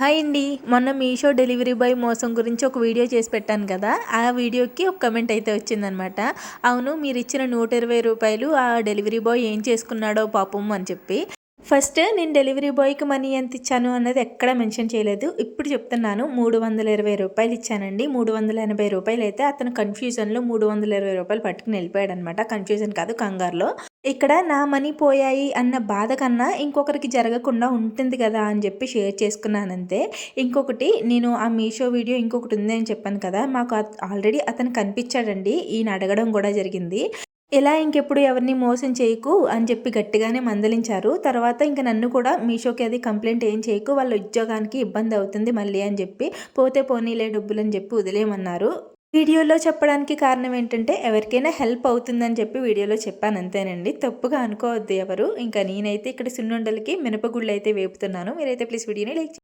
Hi అండి. మొన్న Meesho delivery boy మోసం గురించి ఒక వీడియో చేసి పెట్టాను కదా! ఆ వీడియోకి ఒక కామెంట్ అయితే వచ్చిందనమాట. అవును, మీరిచ్చిన రూ. 120 ఆ డెలివరీ బాయ్ ఏం చేసుకున్నాడో పాపం అని చెప్పి. ఫస్ట్ నేను డెలివరీ బాయ్‌కి మనీ ఎంతిచ్చాను అన్నది ఎక్కడ మెన్షన్ చేయలేదు. ఇప్పుడు చెప్తున్నాను. రూ. 320 ఇచ్చానండి. రూ. 380 అయితే అతను కన్‌ఫ్యూజన్‌లో రూ. 320 పట్టుకొని ఎళ్ళిపోయాడనమాట. కన్‌ఫ్యూజన్ కాదు, కంగారులో. ఇక్కడ నా మనీ పోయాయి అన్న బాధ కన్నా ఇంకొకరికి జరగకుండా ఉంటుంది కదా అని చెప్పి షేర్ చేసుకున్నానంతే. ఇంకొకటి, నేను ఆ మీషో వీడియో ఇంకొకటి ఉంది అని చెప్పాను కదా! మాకు ఆల్రెడీ అతను కనిపించాడండి. ఈయన అడగడం కూడా జరిగింది. ఇలా ఇంకెప్పుడు ఎవరిని మోసం చేయకు అని చెప్పి గట్టిగానే మందలించారు. తర్వాత ఇంక నన్ను కూడా మీషోకి అది కంప్లెయింట్ ఏం చేయకు, వాళ్ళ ఉద్యోగానికి ఇబ్బంది అవుతుంది మళ్ళీ అని చెప్పి, పోతే పోనీలే డబ్బులని చెప్పి వదిలేయమన్నారు. వీడియోలో చెప్పడానికి కారణం ఏంటంటే, ఎవరికైనా హెల్ప్ అవుతుందని చెప్పి వీడియోలో చెప్పాను అంతేనండి. తప్పుగా అనుకోవద్దు ఎవరు. ఇంకా నేనైతే ఇక్కడ సున్నుండలకి మినపగుళ్ళు అయితే వేపుతున్నాను. మీరైతే ప్లీజ్ వీడియోని లైక్